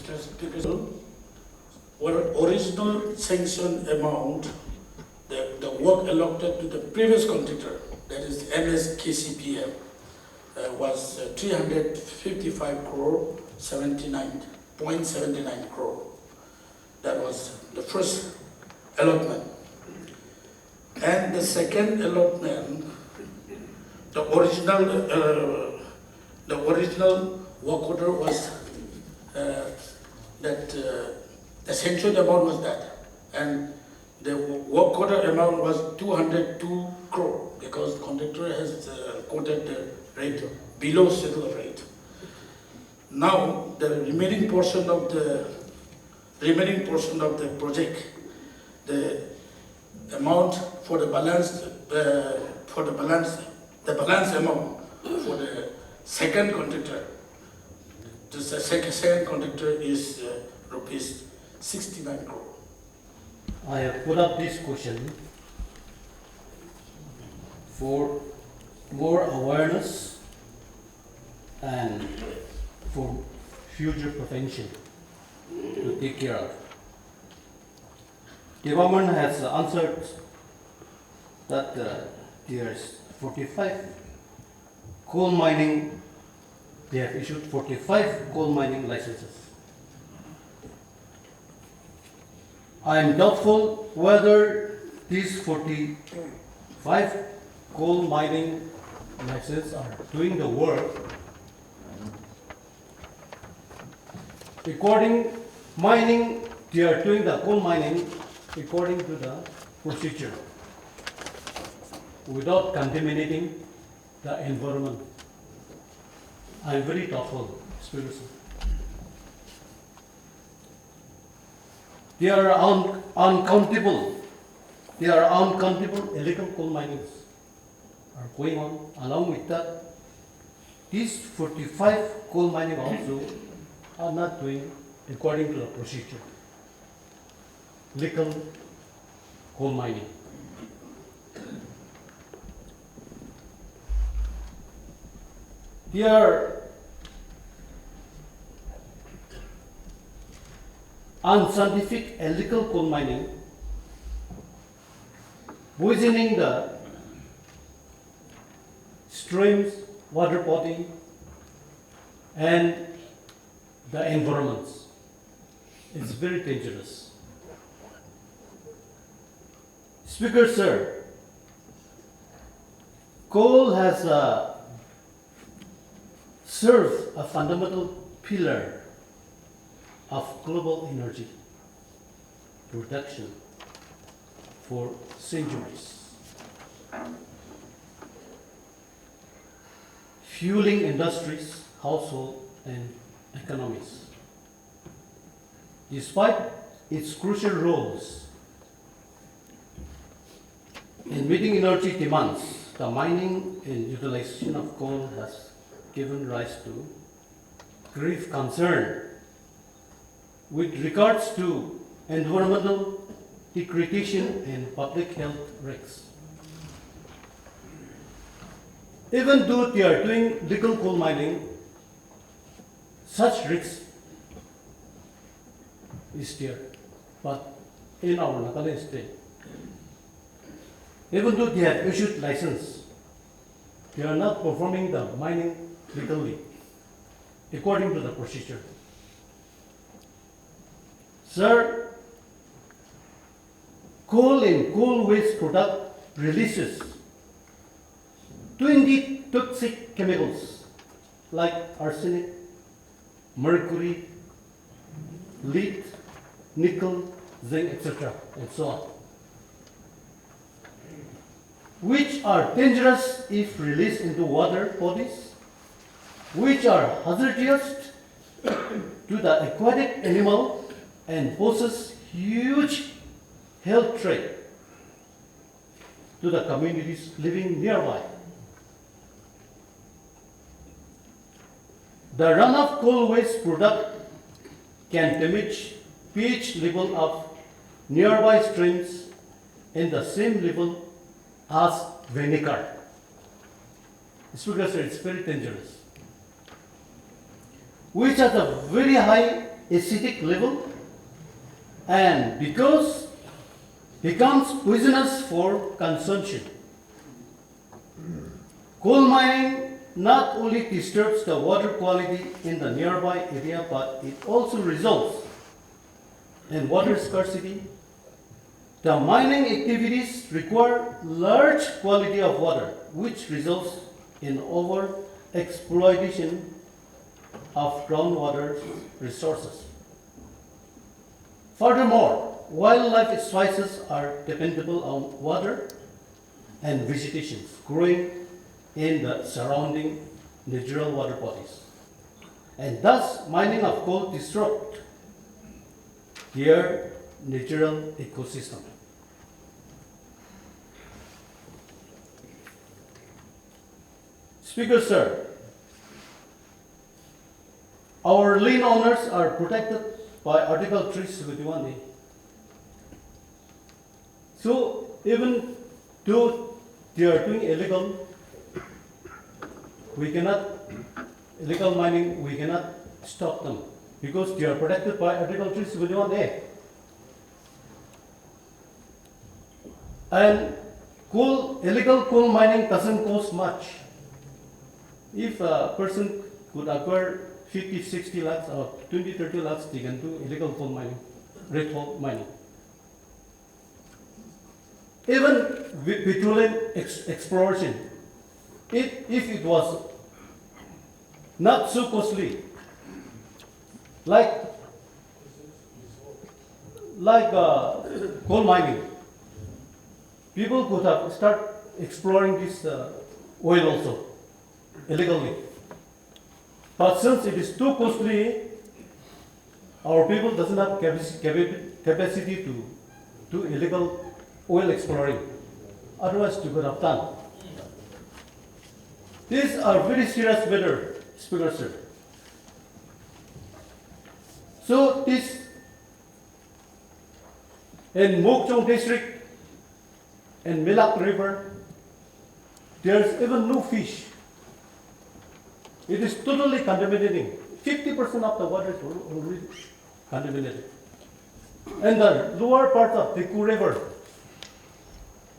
Mr. Were original sanction amount, the work allotted to the previous contractor, that is NSKCPM, was 355 crore 79.79 crore. That was the first allotment. And the second allotment, the original work order was the sanctioned amount was that, and the work order amount was 202 crore because the contractor has quoted the rate below schedule rate. Now the remaining portion of the project, the amount for the balance amount for the second contractor. The second contractor is rupees 69 crore. I have put up this question for more awareness and for future prevention to take care of. The government has answered that there is 45 coal mining, they have issued 45 coal mining licenses. I am doubtful whether these 45 coal mining licenses are doing the work according mining. They are doing the coal mining according to the procedure without contaminating the environment. I am very doubtful, seriously. There are uncountable illegal coal minings are going on. Along with that, these 45 coal mining also are not doing according to the procedure. Legal coal mining. They are unscientific illegal coal mining, poisoning the streams, water body, and the environments. It's very dangerous. Speaker, sir, coal has served a fundamental pillar of global energy production for centuries, fueling industries, household, and economies. Despite its crucial roles in meeting energy demands, the mining and utilization of coal has given rise to grave concern with regards to environmental degradation and public health risks. Even though they are doing legal coal mining, such risks is there. But in our Nagaland state, even though they have issued license, they are not performing the mining legally according to the procedure. Sir, coal and coal waste product releases 20 toxic chemicals like arsenic, mercury, lead, nickel, zinc, etc. and so on, which are dangerous if released into water bodies, which are hazardous to the aquatic animal and poses huge health threat to the communities living nearby. The runoff coal waste product can damage pH level of nearby streams in the same level as vinegar. Speaker, sir, it's very dangerous, which has a very high acidic level, and because becomes poisonous for consumption. Coal mining not only disturbs the water quality in the nearby area, but it also results in water scarcity. The mining activities require large quality of water, which results in over exploitation of groundwater resources. Furthermore, wildlife species are dependable on water and vegetation growing in the surrounding natural water bodies. And thus, mining of coal disrupts their natural ecosystem. Speaker, sir, our land owners are protected by Article 371A. So even though they are doing illegal mining, we cannot stop them because they are protected by Article 371A. And illegal coal mining doesn't cost much. If a person could acquire 50, 60 lakhs or 20, 30 lakhs, they can do illegal coal mining, red coal mining. Even petroleum exploration, if it was not so costly, like coal mining, people could have started exploring this oil also illegally. But since it is too costly, our people doesn't have capacity to do illegal oil exploring. Otherwise, they could have done. These are very serious matter, Speaker, sir. So this in Mokchong district and Milak River, there's even no fish. It is totally contaminating. 50% of the water is already contaminated. And the lower part of the Ku River,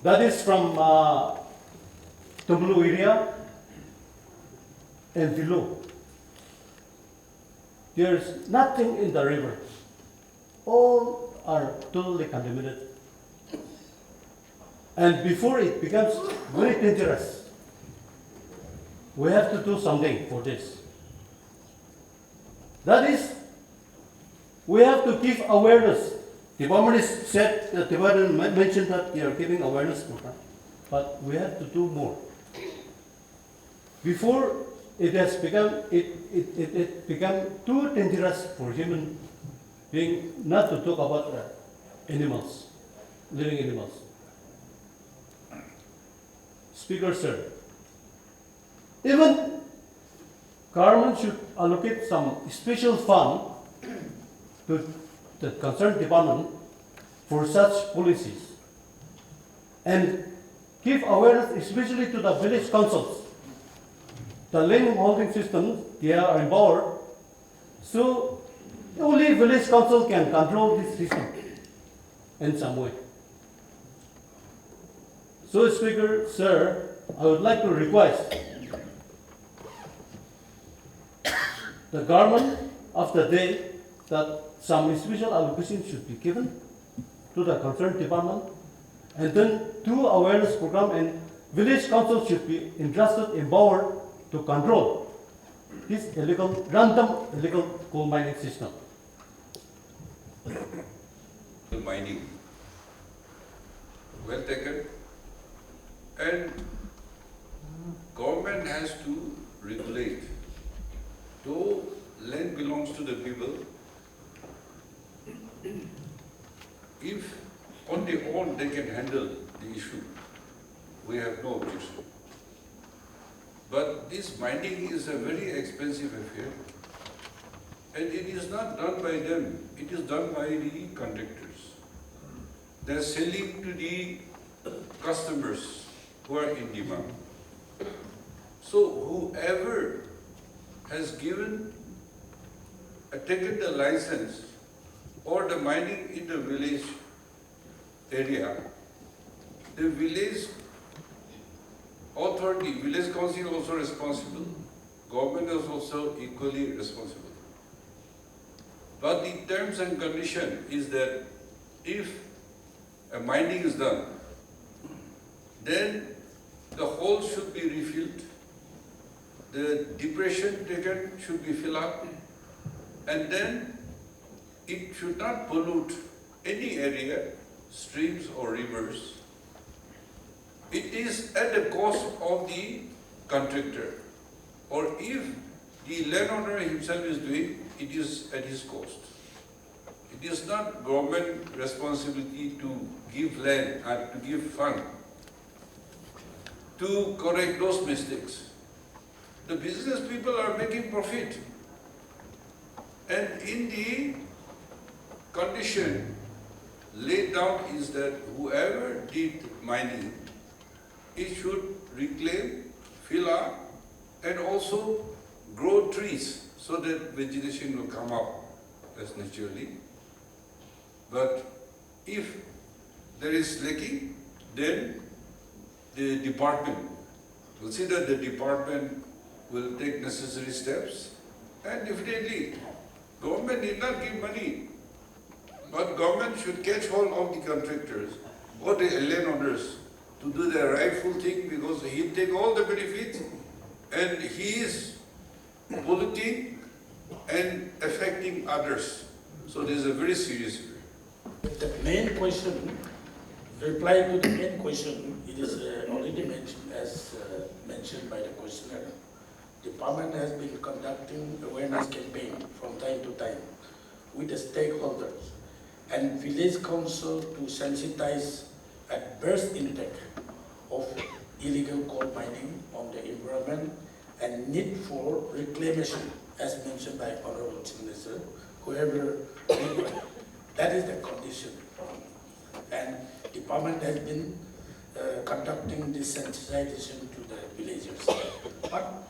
that is from Tumlu area and below, there's nothing in the river. All are totally contaminated. And before it becomes very dangerous, we have to do something for this. That is, we have to give awareness. The department mentioned that they are giving awareness program, but we have to do more. Before it has become too dangerous for human being not to talk about animals, living animals. Speaker, sir, even government should allocate some special fund to the concerned department for such policies and give awareness especially to the village councils. The land holding system, they are empowered, so only village council can control this system in some way. So, Speaker, sir, I would like to request the government of the day that some special allocation should be given to the concerned department, and then do awareness program, and village council should be entrusted, empowered to control this random illegal coal mining system. Mining, well taken, and government has to regulate. Though land belongs to the people, if on their own they can handle the issue, we have no objection. But this mining is a very expensive affair, and it is not done by them, it is done by the contractors. They are selling to the customers who are in demand. So whoever has given taken the license or the mining in the village area, the village authority, village council is also responsible, government is also equally responsible. But the terms and condition is that if a mining is done, then the hole should be refilled, the depression taken should be filled up, and then it should not pollute any area, streams or rivers. It is at the cost of the contractor, or if the landowner himself is doing, it is at his cost. It is not government responsibility to give land and to give fund to correct those mistakes. The business people are making profit. And in the condition laid down is that whoever did mining, it should reclaim, fill up, and also grow trees so that vegetation will come up as naturally. But if there is lacking, then the department will see that the department will take necessary steps, and definitely government need not give money, but government should catch hold of the contractors or the landowners to do the rightful thing, because he take all the benefits and he is polluting and affecting others. So this is a very serious issue. The main question, reply to the main question, it is already mentioned as mentioned by the questioner. Department has been conducting awareness campaign from time to time with the stakeholders and village council to sensitize adverse impact of illegal coal mining on the environment and need for reclamation, as mentioned by Honorable Chief Minister, whoever, that is the condition. And department has been conducting this sensitization to the villagers. But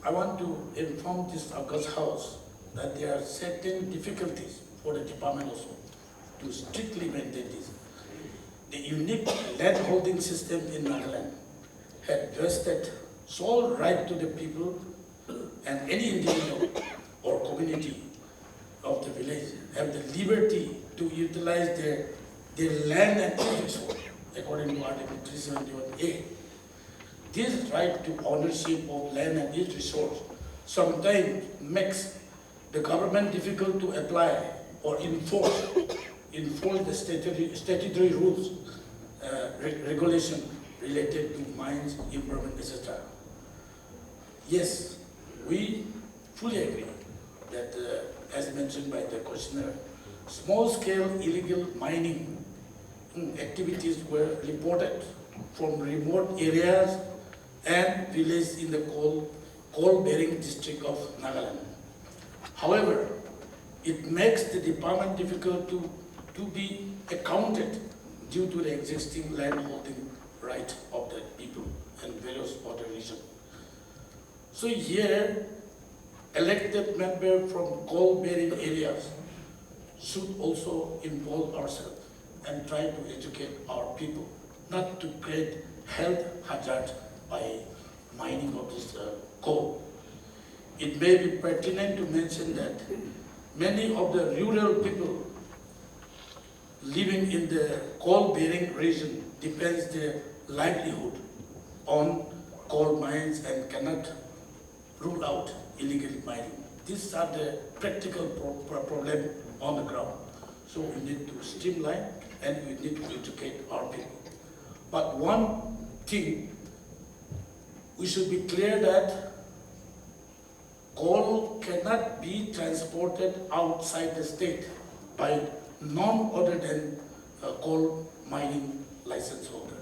I want to inform this August House that there are certain difficulties for the department also to strictly maintain this. The unique land holding system in Nagaland had vested sole right to the people, and any individual or community of the village have the liberty to utilize their land and its resource according to Article 371A. This right to ownership of land and its resource sometimes makes the government difficult to apply or enforce the statutory rules, regulation related to mines, environment, etc. Yes, we fully agree that, as mentioned by the questioner, small-scale illegal mining activities were reported from remote areas and villages in the coal-bearing district of Nagaland. However, it makes the department difficult to be accounted due to the existing land holding right of the people and various other reasons. So here, elected members from coal-bearing areas should also involve ourselves and try to educate our people, not to create health hazard by mining of this coal. It may be pertinent to mention that many of the rural people living in the coal-bearing region depends their livelihood on coal mines and cannot rule out illegal mining. These are the practical problem on the ground. So we need to streamline and we need to educate our people. But one thing, we should be clear that coal cannot be transported outside the state by none other than a coal mining license holder.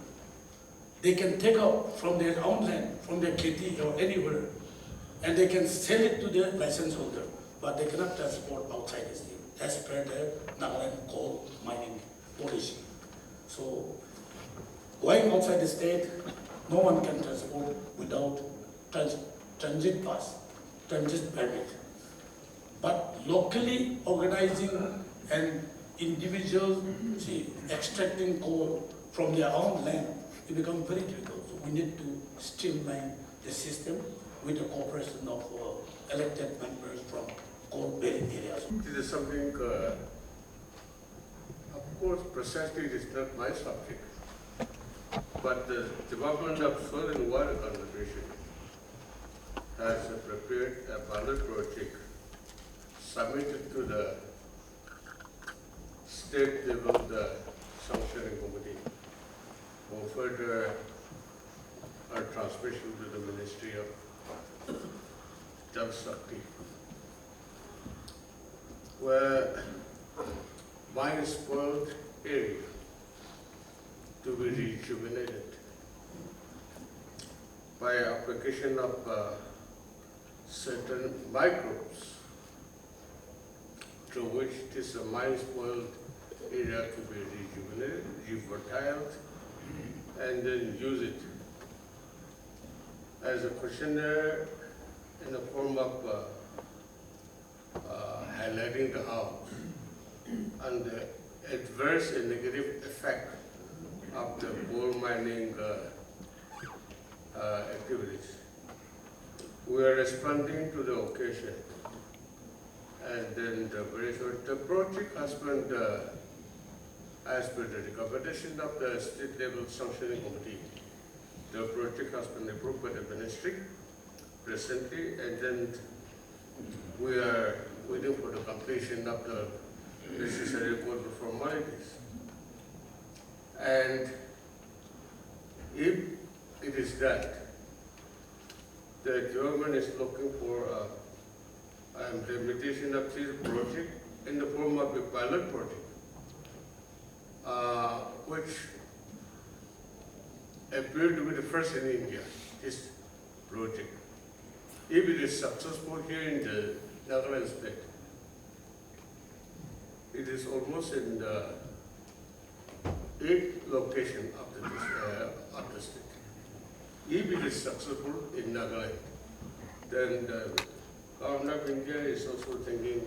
They can take out from their own land, from their kitty or anywhere, and they can sell it to the license holder, but they cannot transport outside the state, as per the Nagaland coal mining policy. So, going outside the state, no one can transport without transit pass, transit permit. But locally organizing and individuals, extracting coal from their own land, it becomes very difficult. So we need to streamline the system with the cooperation of elected members from coal-bearing areas. This is something, of course, precisely it is not my subject, but the Department of Soil and Water Conservation has prepared a pilot project submitted to the state level sanctioning committee for further transmission to the Ministry of Jal Shakti, where mine spoiled area to be rejuvenated by application of certain microbes through which this mine spoiled area to be rejuvenated, refertiled, and then use it as a questionnaire in the form of highlighting the harms and the adverse and negative effect of the coal mining activities. We are responding to the occasion, and then the project has been, as per the recommendation of the state level sanctioning committee, the project has been approved by the ministry recently, and then we are waiting for the completion of the necessary code formalities. And if it is that, the government is looking for implementation of this project in the form of a pilot project, which appeared to be the first in India, this project. If it is successful here in the Nagaland state, it is almost in the 8th location of the state. If it is successful in Nagaland, then the government of India is also thinking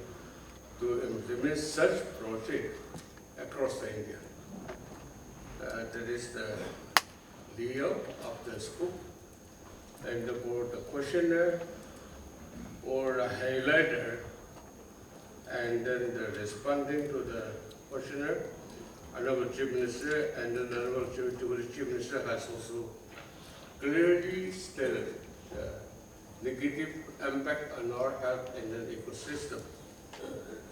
to implement such project across the India. That is the layout of the scope, and for the questionnaire or a highlighter, and then the responding to the questionnaire. Honorable Chief Minister and the Honorable Chief Minister has also clearly stated the negative impact on our health and the ecosystem.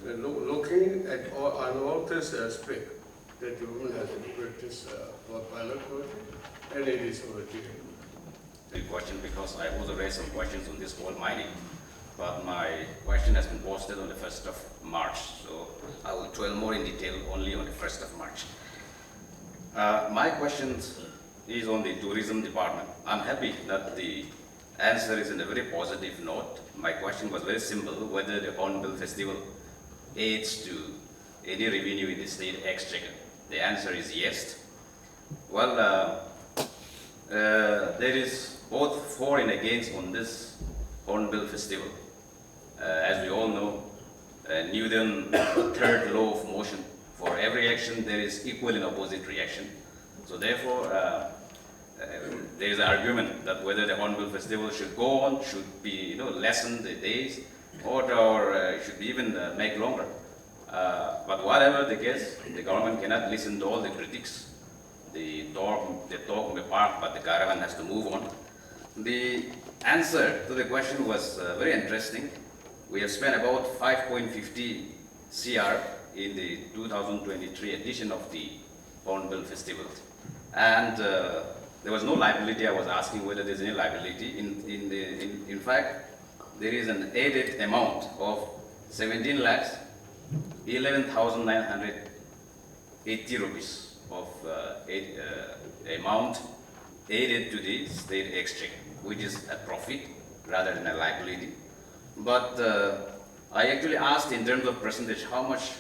Looking at all this aspect, the government has prepared this for pilot project, and it is already. The question, because I also raised some questions on this coal mining, but my question has been posted on the 1st of March, so I will dwell more in detail only on the 1st of March. My question is on the tourism department. I'm happy that the answer is in a very positive note. My question was very simple, whether the Hornbill Festival aids to any revenue in the state exchequer. The answer is yes. Well, there is both for and against on this Hornbill Festival. As we all know, Newton third law of motion. For every action, there is equal and opposite reaction. So therefore, there is an argument that whether the Hornbill Festival should go on, should be lessen the days, or should be even make longer. But whatever the case, the government cannot listen to all the critics. They talk may park, but the caravan has to move on. The answer to the question was very interesting. We have spent about 5.50 CR in the 2023 edition of the Hornbill Festival. And there was no liability. I was asking whether there's any liability. In fact, there is an added amount of 17 lakhs 11,980 rupees of amount added to the state exchequer, which is a profit rather than a liability. But I actually asked in terms of percentage how much